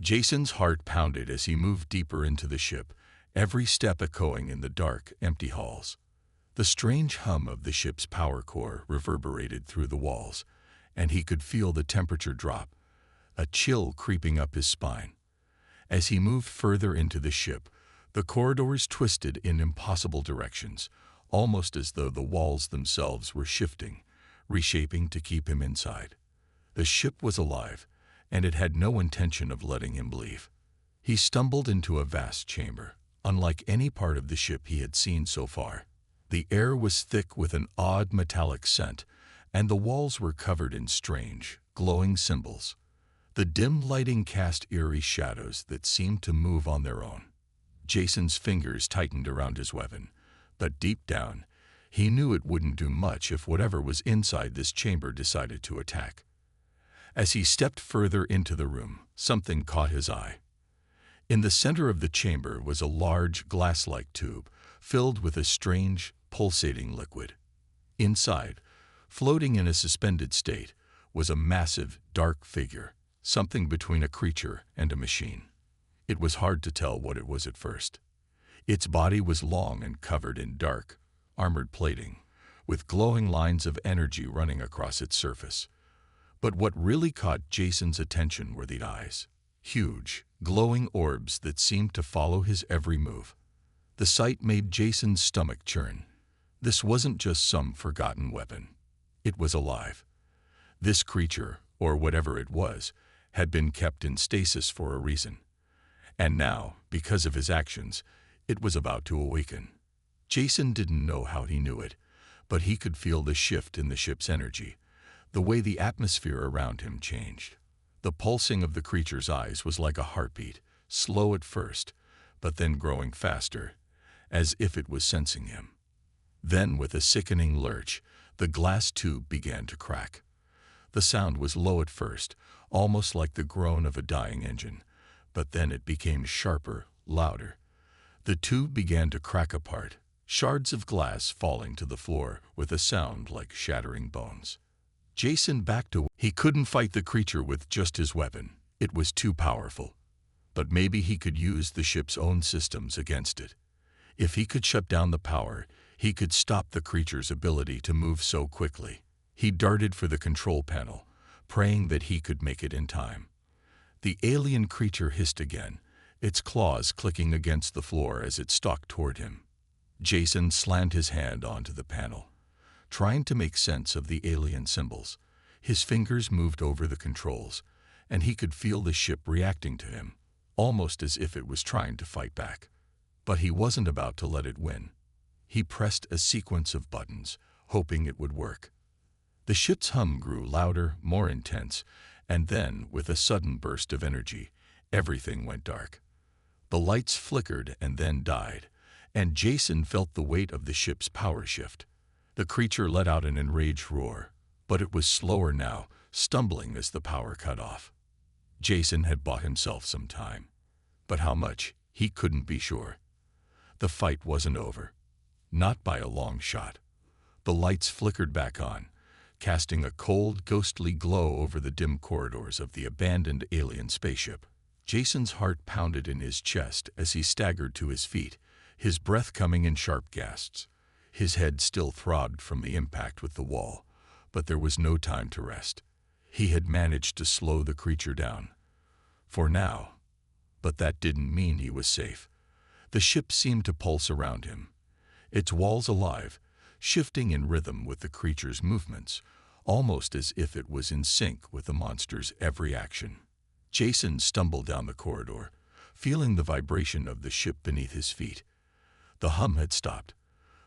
Jason's heart pounded as he moved deeper into the ship, every step echoing in the dark, empty halls. The strange hum of the ship's power core reverberated through the walls, and he could feel the temperature drop, a chill creeping up his spine. As he moved further into the ship, the corridors twisted in impossible directions, almost as though the walls themselves were shifting, reshaping to keep him inside. The ship was alive, and it had no intention of letting him leave. He stumbled into a vast chamber, unlike any part of the ship he had seen so far. The air was thick with an odd metallic scent, and the walls were covered in strange, glowing symbols. The dim lighting cast eerie shadows that seemed to move on their own. Jason's fingers tightened around his weapon, but deep down, he knew it wouldn't do much if whatever was inside this chamber decided to attack. As he stepped further into the room, something caught his eye. In the center of the chamber was a large, glass-like tube filled with a strange, pulsating liquid. Inside, floating in a suspended state, was a massive, dark figure, something between a creature and a machine. It was hard to tell what it was at first. Its body was long and covered in dark, armored plating, with glowing lines of energy running across its surface. But what really caught Jason's attention were the eyes. Huge, glowing orbs that seemed to follow his every move. The sight made Jason's stomach churn. This wasn't just some forgotten weapon. It was alive. This creature, or whatever it was, had been kept in stasis for a reason. And now, because of his actions, it was about to awaken. Jason didn't know how he knew it, but he could feel the shift in the ship's energy, the way the atmosphere around him changed. The pulsing of the creature's eyes was like a heartbeat, slow at first, but then growing faster, as if it was sensing him. Then, with a sickening lurch, the glass tube began to crack. The sound was low at first, almost like the groan of a dying engine, but then it became sharper, louder. The tube began to crack apart, shards of glass falling to the floor with a sound like shattering bones. Jason backed away. He couldn't fight the creature with just his weapon. It was too powerful. But maybe he could use the ship's own systems against it. If he could shut down the power, he could stop the creature's ability to move so quickly. He darted for the control panel, praying that he could make it in time. The alien creature hissed again, its claws clicking against the floor as it stalked toward him. Jason slammed his hand onto the panel, trying to make sense of the alien symbols. His fingers moved over the controls, and he could feel the ship reacting to him, almost as if it was trying to fight back. But he wasn't about to let it win. He pressed a sequence of buttons, hoping it would work. The ship's hum grew louder, more intense, and then, with a sudden burst of energy, everything went dark. The lights flickered and then died, and Jason felt the weight of the ship's power shift. The creature let out an enraged roar, but it was slower now, stumbling as the power cut off. Jason had bought himself some time, but how much, he couldn't be sure. The fight wasn't over. Not by a long shot. The lights flickered back on, casting a cold, ghostly glow over the dim corridors of the abandoned alien spaceship. Jason's heart pounded in his chest as he staggered to his feet, his breath coming in sharp gasps. His head still throbbed from the impact with the wall, but there was no time to rest. He had managed to slow the creature down. For now. But that didn't mean he was safe. The ship seemed to pulse around him, its walls alive, shifting in rhythm with the creature's movements, almost as if it was in sync with the monster's every action. Jason stumbled down the corridor, feeling the vibration of the ship beneath his feet. The hum had stopped,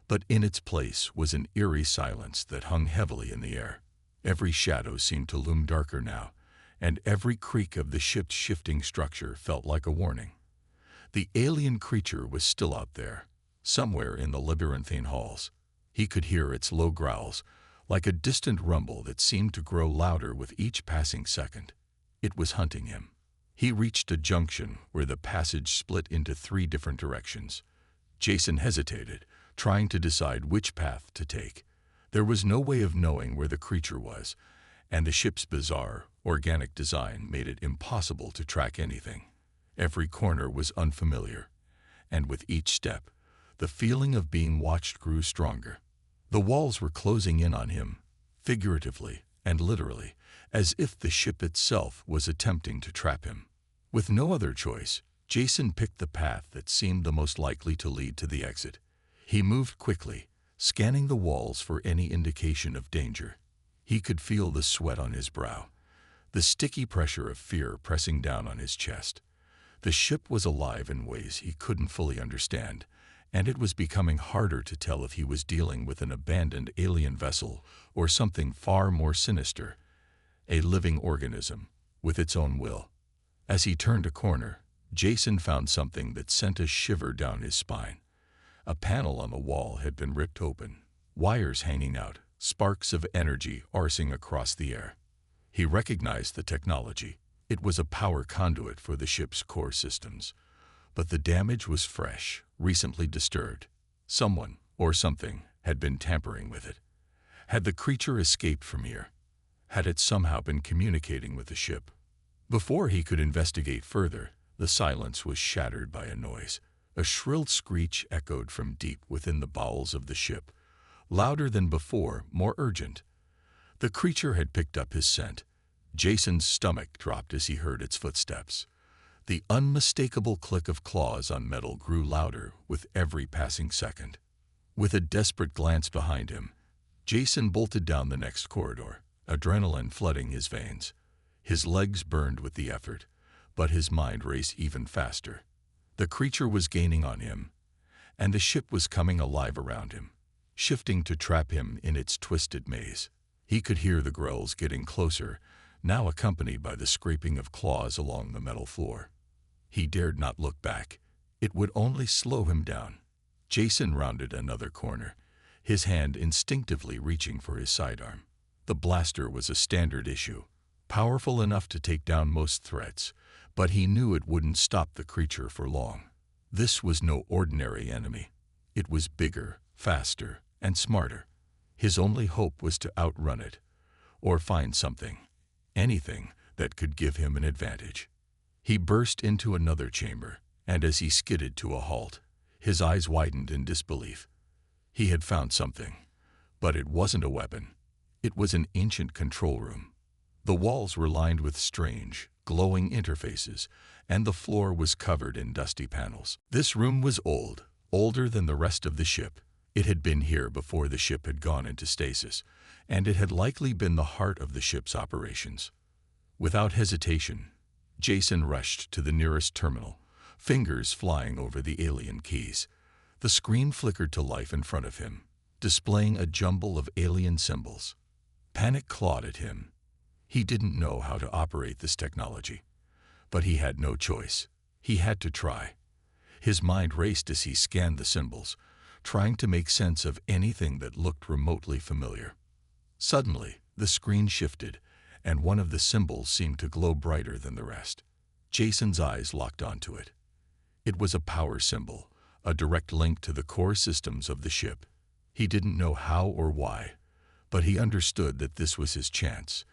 but in its place was an eerie silence that hung heavily in the air. Every shadow seemed to loom darker now, and every creak of the ship's shifting structure felt like a warning. The alien creature was still out there, somewhere in the labyrinthine halls. He could hear its low growls, like a distant rumble that seemed to grow louder with each passing second. It was hunting him. He reached a junction where the passage split into 3 different directions. Jason hesitated, trying to decide which path to take. There was no way of knowing where the creature was, and the ship's bizarre, organic design made it impossible to track anything. Every corner was unfamiliar, and with each step, the feeling of being watched grew stronger. The walls were closing in on him, figuratively and literally, as if the ship itself was attempting to trap him. With no other choice, Jason picked the path that seemed the most likely to lead to the exit. He moved quickly, scanning the walls for any indication of danger. He could feel the sweat on his brow, the sticky pressure of fear pressing down on his chest. The ship was alive in ways he couldn't fully understand, and it was becoming harder to tell if he was dealing with an abandoned alien vessel or something far more sinister, a living organism with its own will. As he turned a corner, Jason found something that sent a shiver down his spine. A panel on the wall had been ripped open, wires hanging out, sparks of energy arcing across the air. He recognized the technology. It was a power conduit for the ship's core systems. But the damage was fresh, recently disturbed. Someone, or something, had been tampering with it. Had the creature escaped from here? Had it somehow been communicating with the ship? Before he could investigate further, the silence was shattered by a noise. A shrill screech echoed from deep within the bowels of the ship, louder than before, more urgent. The creature had picked up his scent. Jason's stomach dropped as he heard its footsteps. The unmistakable click of claws on metal grew louder with every passing second. With a desperate glance behind him, Jason bolted down the next corridor, adrenaline flooding his veins. His legs burned with the effort, but his mind raced even faster. The creature was gaining on him, and the ship was coming alive around him, shifting to trap him in its twisted maze. He could hear the growls getting closer, now accompanied by the scraping of claws along the metal floor. He dared not look back. It would only slow him down. Jason rounded another corner, his hand instinctively reaching for his sidearm. The blaster was a standard issue, powerful enough to take down most threats, but he knew it wouldn't stop the creature for long. This was no ordinary enemy. It was bigger, faster, and smarter. His only hope was to outrun it, or find something, anything, that could give him an advantage. He burst into another chamber, and as he skidded to a halt, his eyes widened in disbelief. He had found something, but it wasn't a weapon. It was an ancient control room. The walls were lined with strange, glowing interfaces, and the floor was covered in dusty panels. This room was old, older than the rest of the ship. It had been here before the ship had gone into stasis, and it had likely been the heart of the ship's operations. Without hesitation, Jason rushed to the nearest terminal, fingers flying over the alien keys. The screen flickered to life in front of him, displaying a jumble of alien symbols. Panic clawed at him. He didn't know how to operate this technology, but he had no choice. He had to try. His mind raced as he scanned the symbols, trying to make sense of anything that looked remotely familiar. Suddenly, the screen shifted, and one of the symbols seemed to glow brighter than the rest. Jason's eyes locked onto it. It was a power symbol, a direct link to the core systems of the ship. He didn't know how or why, but he understood that this was his chance.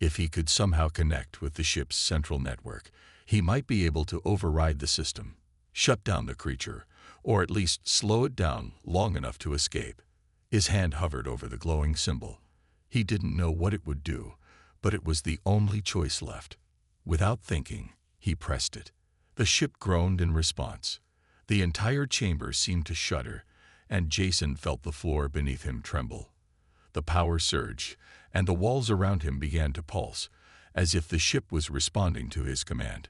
If he could somehow connect with the ship's central network, he might be able to override the system, shut down the creature, or at least slow it down long enough to escape. His hand hovered over the glowing symbol. He didn't know what it would do, but it was the only choice left. Without thinking, he pressed it. The ship groaned in response. The entire chamber seemed to shudder, and Jason felt the floor beneath him tremble. The power surged, and the walls around him began to pulse, as if the ship was responding to his command.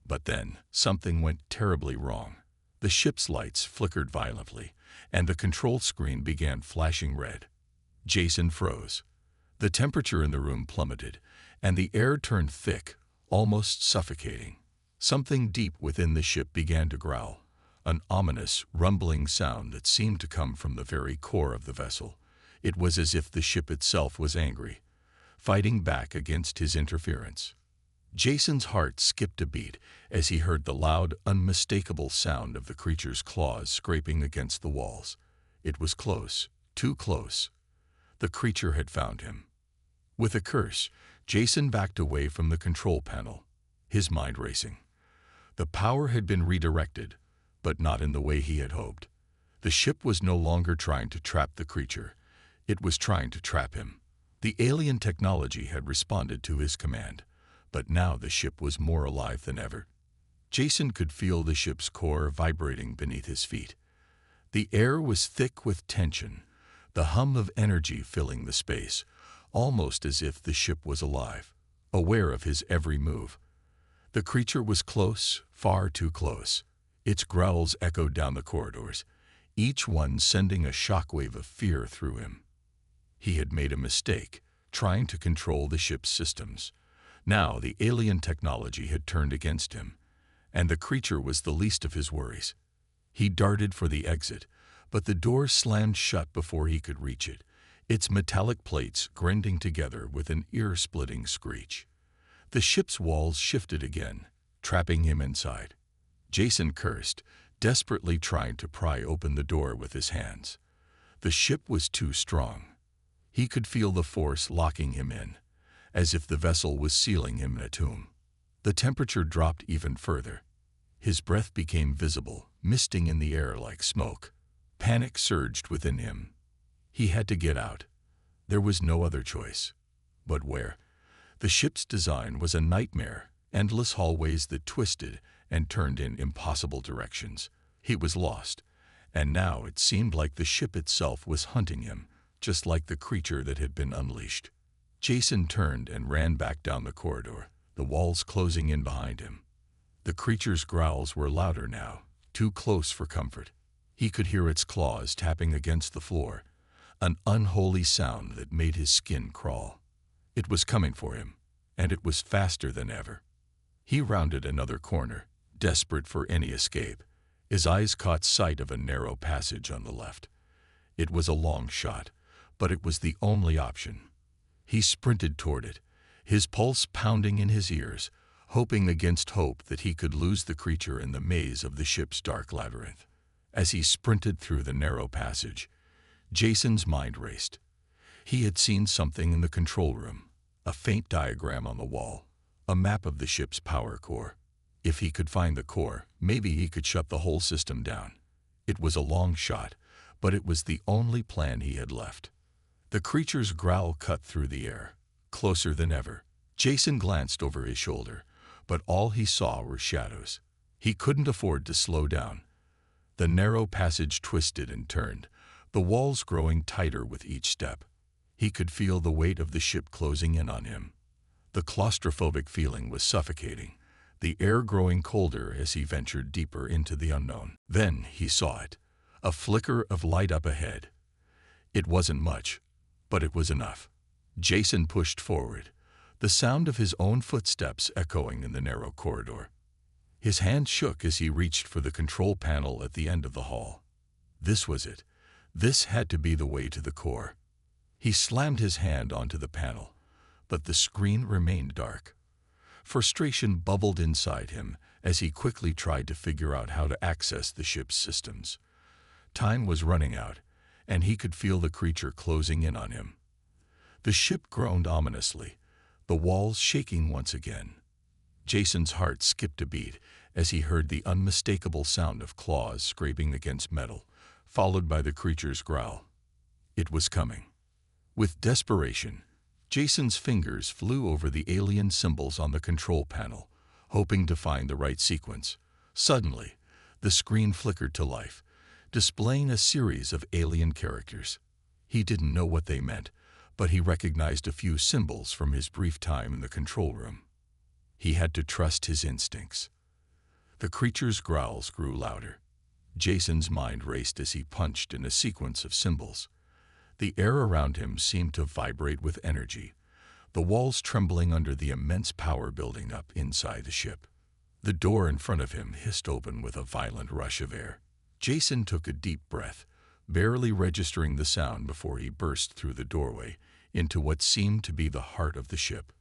But then, something went terribly wrong. The ship's lights flickered violently, and the control screen began flashing red. Jason froze. The temperature in the room plummeted, and the air turned thick, almost suffocating. Something deep within the ship began to growl, an ominous, rumbling sound that seemed to come from the very core of the vessel. It was as if the ship itself was angry, fighting back against his interference. Jason's heart skipped a beat as he heard the loud, unmistakable sound of the creature's claws scraping against the walls. It was close, too close. The creature had found him. With a curse, Jason backed away from the control panel, his mind racing. The power had been redirected, but not in the way he had hoped. The ship was no longer trying to trap the creature. It was trying to trap him. The alien technology had responded to his command, but now the ship was more alive than ever. Jason could feel the ship's core vibrating beneath his feet. The air was thick with tension, the hum of energy filling the space, almost as if the ship was alive, aware of his every move. The creature was close, far too close. Its growls echoed down the corridors, each one sending a shockwave of fear through him. He had made a mistake, trying to control the ship's systems. Now the alien technology had turned against him, and the creature was the least of his worries. He darted for the exit, but the door slammed shut before he could reach it, its metallic plates grinding together with an ear-splitting screech. The ship's walls shifted again, trapping him inside. Jason cursed, desperately trying to pry open the door with his hands. The ship was too strong. He could feel the force locking him in, as if the vessel was sealing him in a tomb. The temperature dropped even further. His breath became visible, misting in the air like smoke. Panic surged within him. He had to get out. There was no other choice. But where? The ship's design was a nightmare, endless hallways that twisted and turned in impossible directions. He was lost, and now it seemed like the ship itself was hunting him, just like the creature that had been unleashed. Jason turned and ran back down the corridor, the walls closing in behind him. The creature's growls were louder now, too close for comfort. He could hear its claws tapping against the floor, an unholy sound that made his skin crawl. It was coming for him, and it was faster than ever. He rounded another corner, desperate for any escape. His eyes caught sight of a narrow passage on the left. It was a long shot, but it was the only option. He sprinted toward it, his pulse pounding in his ears, hoping against hope that he could lose the creature in the maze of the ship's dark labyrinth. As he sprinted through the narrow passage, Jason's mind raced. He had seen something in the control room, a faint diagram on the wall, a map of the ship's power core. If he could find the core, maybe he could shut the whole system down. It was a long shot, but it was the only plan he had left. The creature's growl cut through the air, closer than ever. Jason glanced over his shoulder, but all he saw were shadows. He couldn't afford to slow down. The narrow passage twisted and turned, the walls growing tighter with each step. He could feel the weight of the ship closing in on him. The claustrophobic feeling was suffocating, the air growing colder as he ventured deeper into the unknown. Then he saw it, a flicker of light up ahead. It wasn't much, but it was enough. Jason pushed forward, the sound of his own footsteps echoing in the narrow corridor. His hand shook as he reached for the control panel at the end of the hall. This was it. This had to be the way to the core. He slammed his hand onto the panel, but the screen remained dark. Frustration bubbled inside him as he quickly tried to figure out how to access the ship's systems. Time was running out, and he could feel the creature closing in on him. The ship groaned ominously, the walls shaking once again. Jason's heart skipped a beat as he heard the unmistakable sound of claws scraping against metal, followed by the creature's growl. It was coming. With desperation, Jason's fingers flew over the alien symbols on the control panel, hoping to find the right sequence. Suddenly, the screen flickered to life, displaying a series of alien characters. He didn't know what they meant, but he recognized a few symbols from his brief time in the control room. He had to trust his instincts. The creature's growls grew louder. Jason's mind raced as he punched in a sequence of symbols. The air around him seemed to vibrate with energy, the walls trembling under the immense power building up inside the ship. The door in front of him hissed open with a violent rush of air. Jason took a deep breath, barely registering the sound before he burst through the doorway into what seemed to be the heart of the ship.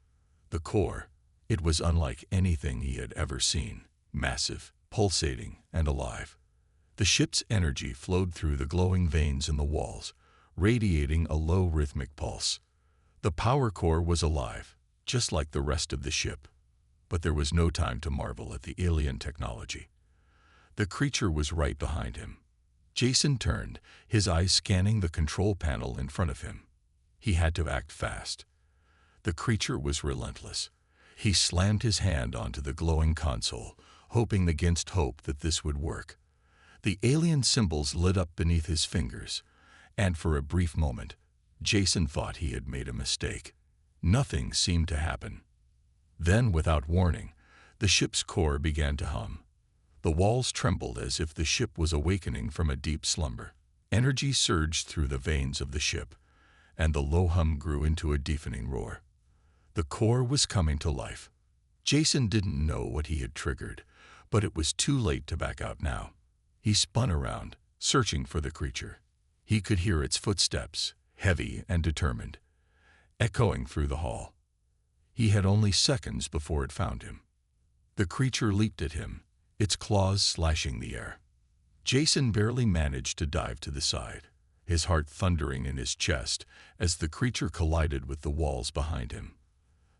The core. It was unlike anything he had ever seen, massive, pulsating, and alive. The ship's energy flowed through the glowing veins in the walls, radiating a low rhythmic pulse. The power core was alive, just like the rest of the ship. But there was no time to marvel at the alien technology. The creature was right behind him. Jason turned, his eyes scanning the control panel in front of him. He had to act fast. The creature was relentless. He slammed his hand onto the glowing console, hoping against hope that this would work. The alien symbols lit up beneath his fingers, and for a brief moment, Jason thought he had made a mistake. Nothing seemed to happen. Then, without warning, the ship's core began to hum. The walls trembled as if the ship was awakening from a deep slumber. Energy surged through the veins of the ship, and the low hum grew into a deafening roar. The core was coming to life. Jason didn't know what he had triggered, but it was too late to back out now. He spun around, searching for the creature. He could hear its footsteps, heavy and determined, echoing through the hall. He had only seconds before it found him. The creature leaped at him, its claws slashing the air. Jason barely managed to dive to the side, his heart thundering in his chest as the creature collided with the walls behind him.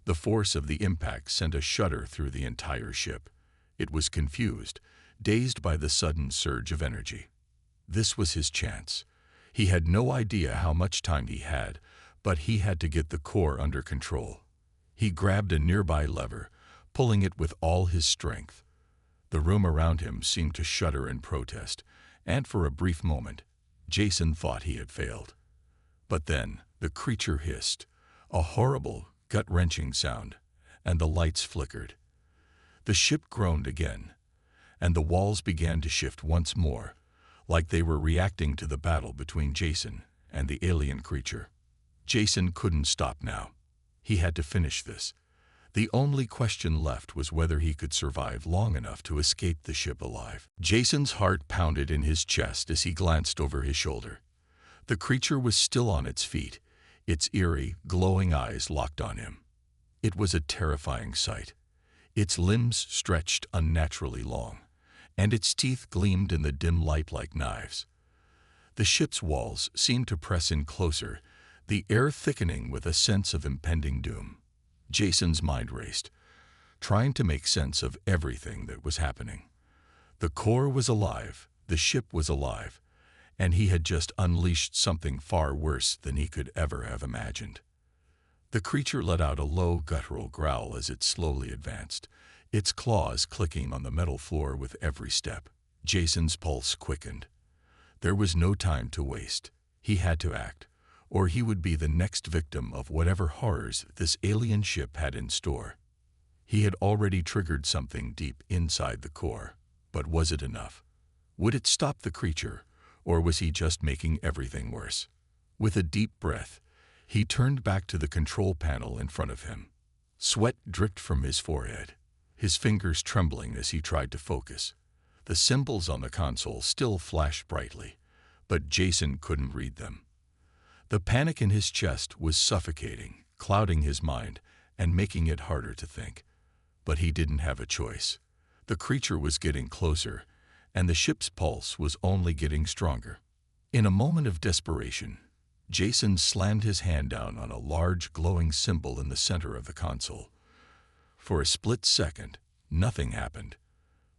The force of the impact sent a shudder through the entire ship. It was confused, dazed by the sudden surge of energy. This was his chance. He had no idea how much time he had, but he had to get the core under control. He grabbed a nearby lever, pulling it with all his strength. The room around him seemed to shudder in protest, and for a brief moment, Jason thought he had failed. But then the creature hissed, a horrible, gut-wrenching sound, and the lights flickered. The ship groaned again, and the walls began to shift once more, like they were reacting to the battle between Jason and the alien creature. Jason couldn't stop now. He had to finish this. The only question left was whether he could survive long enough to escape the ship alive. Jason's heart pounded in his chest as he glanced over his shoulder. The creature was still on its feet, its eerie, glowing eyes locked on him. It was a terrifying sight. Its limbs stretched unnaturally long, and its teeth gleamed in the dim light like knives. The ship's walls seemed to press in closer, the air thickening with a sense of impending doom. Jason's mind raced, trying to make sense of everything that was happening. The core was alive, the ship was alive, and he had just unleashed something far worse than he could ever have imagined. The creature let out a low, guttural growl as it slowly advanced, its claws clicking on the metal floor with every step. Jason's pulse quickened. There was no time to waste. He had to act, or he would be the next victim of whatever horrors this alien ship had in store. He had already triggered something deep inside the core, but was it enough? Would it stop the creature, or was he just making everything worse? With a deep breath, he turned back to the control panel in front of him. Sweat dripped from his forehead, his fingers trembling as he tried to focus. The symbols on the console still flashed brightly, but Jason couldn't read them. The panic in his chest was suffocating, clouding his mind and making it harder to think. But he didn't have a choice. The creature was getting closer, and the ship's pulse was only getting stronger. In a moment of desperation, Jason slammed his hand down on a large glowing symbol in the center of the console. For a split second, nothing happened.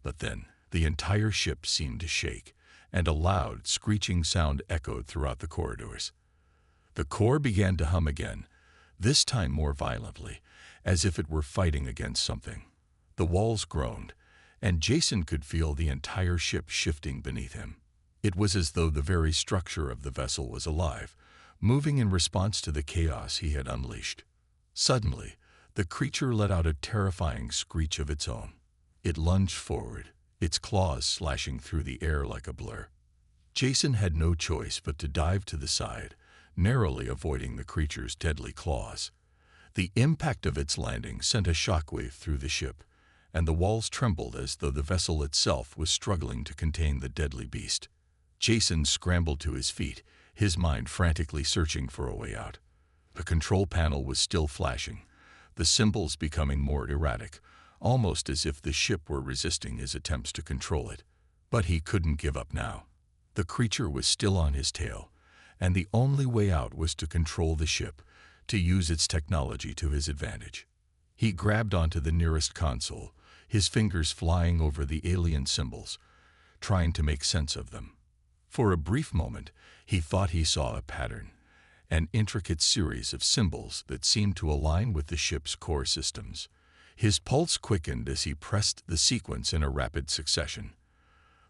But then, the entire ship seemed to shake, and a loud, screeching sound echoed throughout the corridors. The core began to hum again, this time more violently, as if it were fighting against something. The walls groaned, and Jason could feel the entire ship shifting beneath him. It was as though the very structure of the vessel was alive, moving in response to the chaos he had unleashed. Suddenly, the creature let out a terrifying screech of its own. It lunged forward, its claws slashing through the air like a blur. Jason had no choice but to dive to the side, narrowly avoiding the creature's deadly claws. The impact of its landing sent a shockwave through the ship, and the walls trembled as though the vessel itself was struggling to contain the deadly beast. Jason scrambled to his feet, his mind frantically searching for a way out. The control panel was still flashing, the symbols becoming more erratic, almost as if the ship were resisting his attempts to control it. But he couldn't give up now. The creature was still on his tail, and the only way out was to control the ship, to use its technology to his advantage. He grabbed onto the nearest console, his fingers flying over the alien symbols, trying to make sense of them. For a brief moment, he thought he saw a pattern, an intricate series of symbols that seemed to align with the ship's core systems. His pulse quickened as he pressed the sequence in a rapid succession.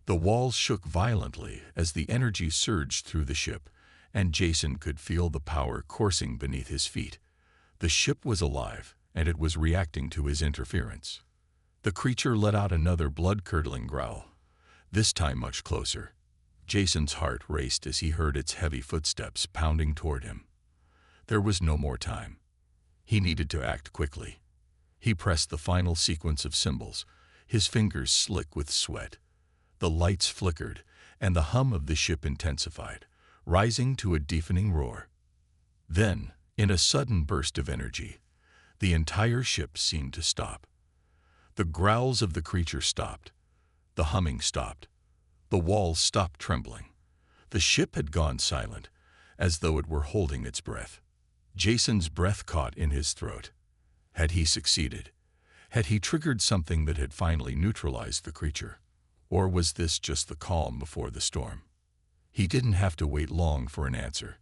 The walls shook violently as the energy surged through the ship, and Jason could feel the power coursing beneath his feet. The ship was alive, and it was reacting to his interference. The creature let out another blood-curdling growl, this time much closer. Jason's heart raced as he heard its heavy footsteps pounding toward him. There was no more time. He needed to act quickly. He pressed the final sequence of symbols, his fingers slick with sweat. The lights flickered, and the hum of the ship intensified, rising to a deafening roar. Then, in a sudden burst of energy, the entire ship seemed to stop. The growls of the creature stopped. The humming stopped. The walls stopped trembling. The ship had gone silent, as though it were holding its breath. Jason's breath caught in his throat. Had he succeeded? Had he triggered something that had finally neutralized the creature? Or was this just the calm before the storm? He didn't have to wait long for an answer.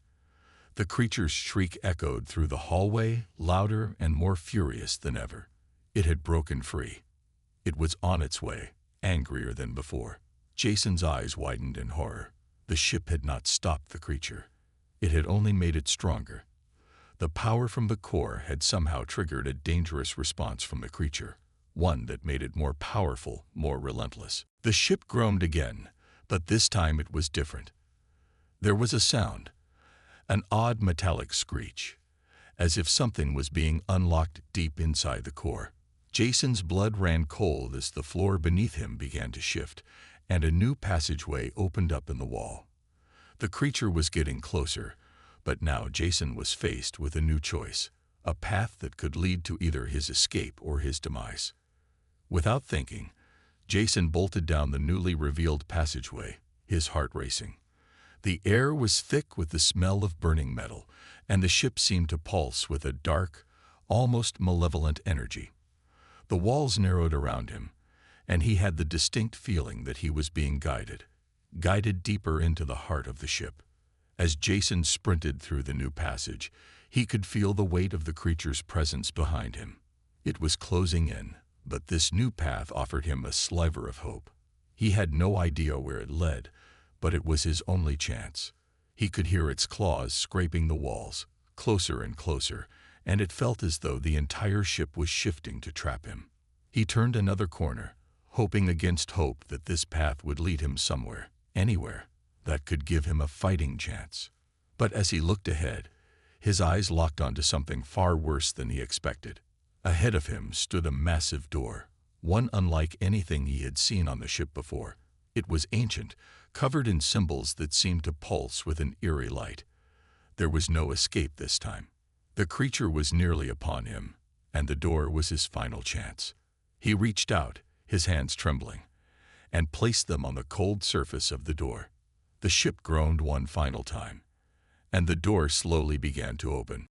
The creature's shriek echoed through the hallway, louder and more furious than ever. It had broken free. It was on its way, angrier than before. Jason's eyes widened in horror. The ship had not stopped the creature. It had only made it stronger. The power from the core had somehow triggered a dangerous response from the creature, one that made it more powerful, more relentless. The ship groaned again, but this time it was different. There was a sound, an odd metallic screech, as if something was being unlocked deep inside the core. Jason's blood ran cold as the floor beneath him began to shift, and a new passageway opened up in the wall. The creature was getting closer, but now Jason was faced with a new choice, a path that could lead to either his escape or his demise. Without thinking, Jason bolted down the newly revealed passageway, his heart racing. The air was thick with the smell of burning metal, and the ship seemed to pulse with a dark, almost malevolent energy. The walls narrowed around him, and he had the distinct feeling that he was being guided deeper into the heart of the ship. As Jason sprinted through the new passage, he could feel the weight of the creature's presence behind him. It was closing in, but this new path offered him a sliver of hope. He had no idea where it led, but it was his only chance. He could hear its claws scraping the walls, closer and closer, and it felt as though the entire ship was shifting to trap him. He turned another corner, hoping against hope that this path would lead him somewhere, anywhere, that could give him a fighting chance. But as he looked ahead, his eyes locked onto something far worse than he expected. Ahead of him stood a massive door, one unlike anything he had seen on the ship before. It was ancient, covered in symbols that seemed to pulse with an eerie light. There was no escape this time. The creature was nearly upon him, and the door was his final chance. He reached out, his hands trembling, and placed them on the cold surface of the door. The ship groaned one final time, and the door slowly began to open.